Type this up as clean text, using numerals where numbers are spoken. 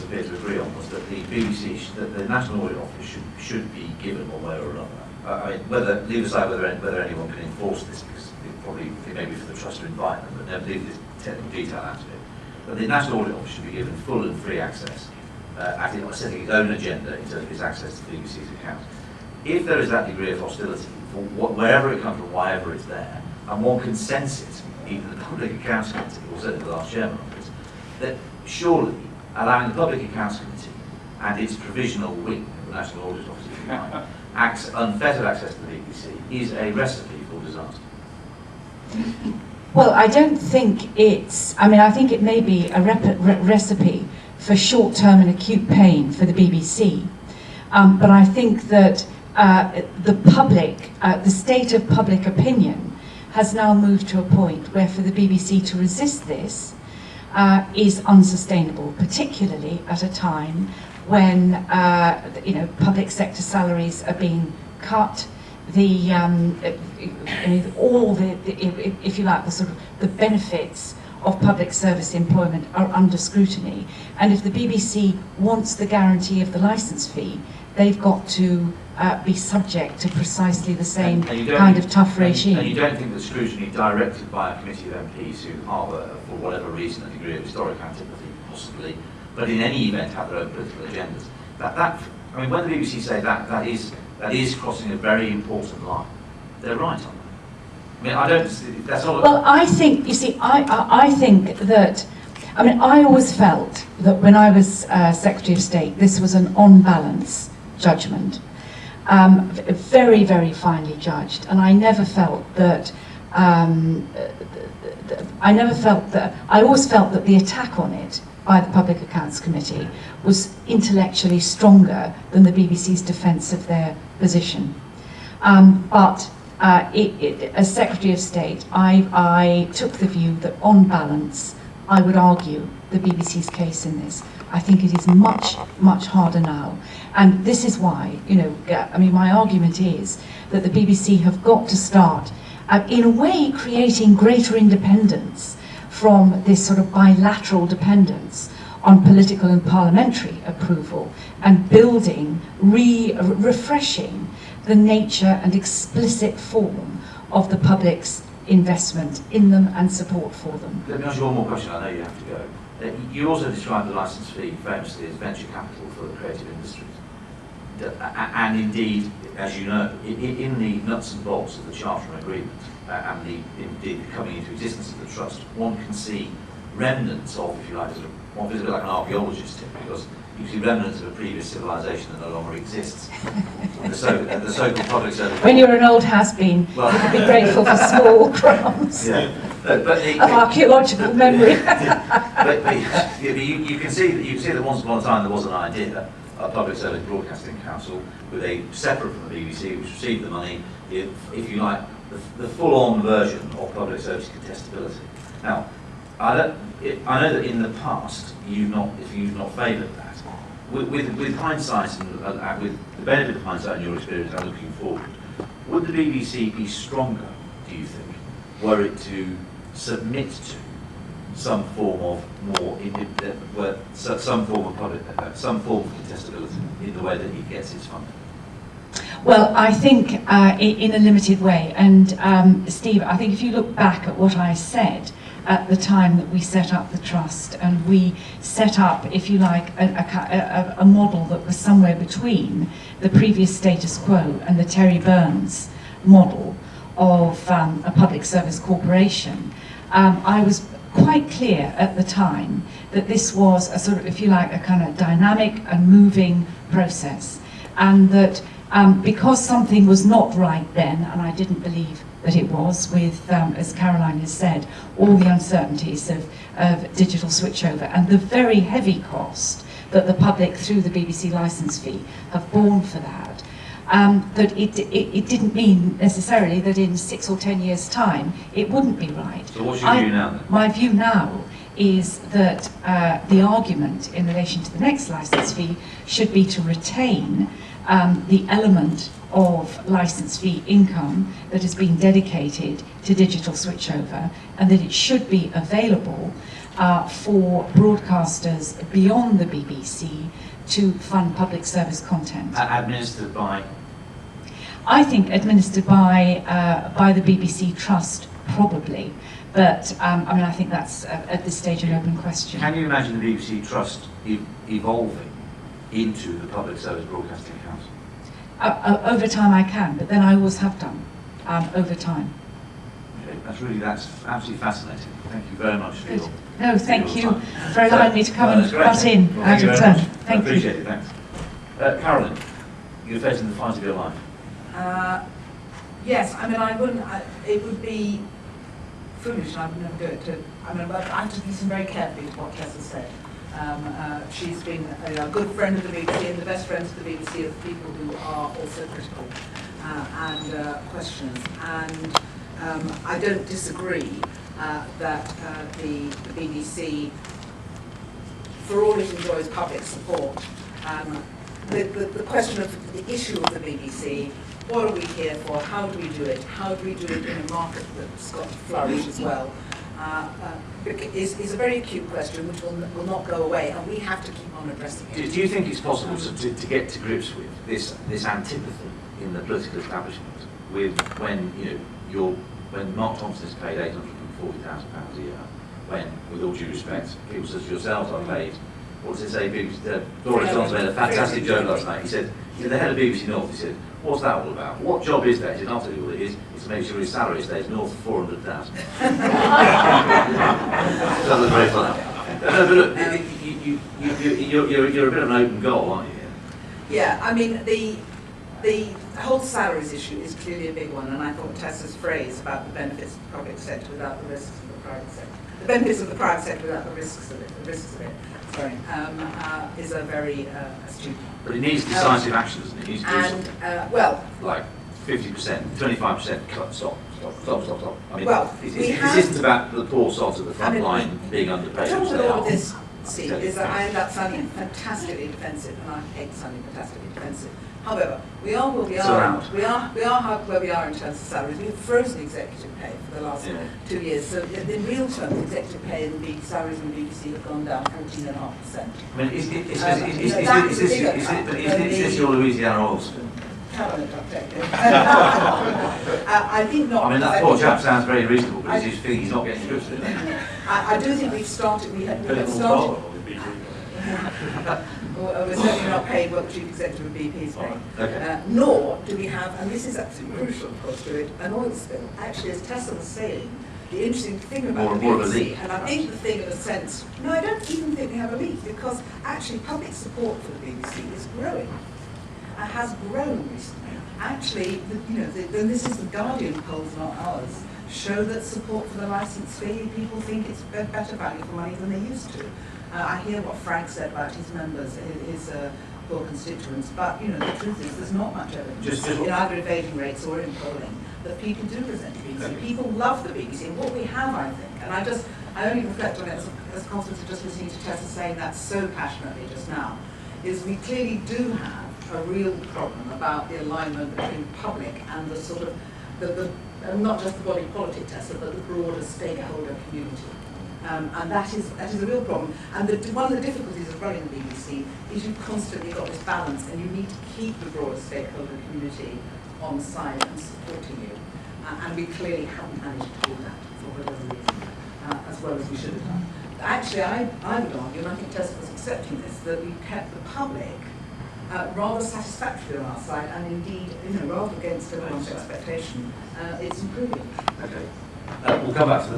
appear to agree on was that the BBC, that the National Audit Office should be given one way or another. I mean, leave aside whether anyone can enforce this, because it may be for the trust to invite them, but never leave this technical detail out of it. But the National Audit Office should be given full and free access, setting its own agenda in terms of its access to the BBC's accounts. If there is that degree of hostility, for wherever it comes from, wherever it's there, and one can sense it, even the Public Accounts Committee, or certainly the last chairman of it, that surely allowing the Public Accounts Committee and its provisional wing, the National Audit Office, if you like, unfettered access to the BBC is a recipe for disaster. Well, I don't think it's, I think it may be a recipe for short-term and acute pain for the BBC, but I think that the state of public opinion has now moved to a point where for the BBC to resist this is unsustainable, particularly at a time when public sector salaries are being cut, if you like, the benefits of public service employment are under scrutiny, and if the BBC wants the guarantee of the licence fee, they've got to be subject to precisely the same kind of tough regime. And you don't think that scrutiny directed by a committee of MPs who harbour, for whatever reason, a degree of historic antipathy, possibly, but in any event have their own political agendas. When the BBC say that is crossing a very important line, they're right on that. I don't. That's not. Well, I think I think that. I always felt that when I was Secretary of State, this was an on-balance judgment, very, very finely judged, and I never felt that. I always felt that the attack on it by the Public Accounts Committee was intellectually stronger than the BBC's defence of their position. But as Secretary of State, I took the view that on balance, I would argue the BBC's case in this. I think it is much, much harder now. And this is why, my argument is that the BBC have got to start, in a way, creating greater independence from this sort of bilateral dependence on political and parliamentary approval, and building, refreshing the nature and explicit form of the public's investment in them and support for them. Let me ask you one more question, I know you have to go. You also described the licence fee famously as venture capital for the creative industries. And indeed, as you know, in the nuts and bolts of the Charter Agreement and indeed the coming into existence of the Trust, one can see remnants of, if you like, one feels a bit like an archaeologist, because you see remnants of a previous civilization that no longer exists. the so-called public service. When you're an old has-been, you can be grateful for small crumbs of archaeological memory. You can see that once upon a time there was an idea, a public service broadcasting council, with a separate from the BBC, which received the money, if you like, the full-on version of public service contestability. Now, I know that in the past you've not favoured that. With hindsight and with the benefit of hindsight and your experience and looking forward, would the BBC be stronger, do you think, were it to submit to some form of some form of contestability in the way that it gets its funding? Well, I think in a limited way, and Steve, I think if you look back at what I said at the time that we set up the Trust, and we set up, if you like, a model that was somewhere between the previous status quo and the Terry Burns model of a public service corporation, I was quite clear at the time that this was a sort of, if you like, a kind of dynamic and moving process, and that because something was not right then, and I didn't believe that it was, with, as Caroline has said, all the uncertainties of digital switchover and the very heavy cost that the public, through the BBC licence fee, have borne for that, that it didn't mean necessarily that in 6 or 10 years' time it wouldn't be right. So what's your view now then? My view now is that the argument in relation to the next licence fee should be to retain the element of licence fee income that has been dedicated to digital switchover, and that it should be available for broadcasters beyond the BBC to fund public service content. Administered by? I think administered by the BBC Trust, probably. But, I mean, I think that's, at this stage, an open question. Can you imagine the BBC Trust evolving into the Public Service Broadcasting Council? Over time I can, but then I always have done, over time. Okay, that's absolutely fascinating. Thank you very much for your... No, thank you time. for allowing me to come and butt in Well, out thank you of very turn. much. Thank I you. appreciate it, thanks. Carolyn, you're facing the fight of your life. Yes, I mean, it would be foolish, and I would never do it. But I have to listen very carefully to what Tess has said. She's been a good friend of the BBC, and the best friends of the BBC are the people who are also critical and questioners. And I don't disagree that the BBC, for all it enjoys public support, the question of the issue of the BBC, what are we here for, how do we do it, how do we do it in a market that's got to flourish as well, is a very acute question which will not go away, and we have to keep on addressing it. Do you think it's possible to get to grips with this antipathy in the political establishment with when Mark Thompson is paid £840,000 a year, when, with all due respect, people such as yourselves are paid, what does it say, Boris Johnson made a fantastic joke last night. He said, the head of BBC North, he said, what's that all about? What job is that? He said, I'll tell you what it is, it's to make sure his salary stays north of 400,000. That was very funny. No, but look, you're a bit of an open goal, aren't you? Yeah, I mean, the whole salaries issue is clearly a big one, and I thought Tessa's phrase about the benefits of the public sector without the risks of the private sector, the benefits of the private sector without the risks of it, is a very astute one. But it needs decisive action, doesn't it? It needs to do well, like 50%, 25% cut, stop. I mean, well, this isn't about the poor sods of the front line being underpaid. The trouble with all of this, See, is that I end up sounding fantastically defensive, and I hate sounding fantastically defensive. However, we are where we are. We are where we are in terms of salaries. We've frozen executive pay for the last 2 years. So in real terms, executive pay and the salaries in the BBC have gone down 14.5%. I mean, is this your Louisiana oil spill? I think not. I mean, that poor chap sounds very reasonable, but he's feeling he's not getting grips with it. I do think we've started. We have started. We're certainly not paid what the chief executive of BP is paying. Okay. Nor do we have, and this is absolutely crucial, of course, to it, an oil spill. Actually, as Tessa was saying, the interesting thing about the BBC, and I think the thing in a sense, no, I don't even think we have a leak, because actually public support for the BBC is growing. Has grown recently. Actually, this is the Guardian polls, not ours, show that support for the licence fee, people think it's better value for money than they used to. I hear what Frank said about his members, his poor constituents, but the truth is there's not much evidence in either evading rates or in polling that people do resent the BBC. Okay. People love the BBC, and what we have, I think, and I only reflect on it as a consequence of just listening to Tessa saying that so passionately just now, is we clearly do have a real problem about the alignment between public and the sort of, not just the body politic, Tessa, but the broader stakeholder community. And that is a real problem. And one of the difficulties of running the BBC is you've constantly got this balance, and you need to keep the broader stakeholder community on side and supporting you. And we clearly haven't managed to do that for whatever reason, as well as we should have done. Actually, I would argue, and I think Tessa was accepting this, that we've kept the public rather satisfactory on our side, and indeed, rather against everyone's expectation, it's improving. Okay. We'll come back to that.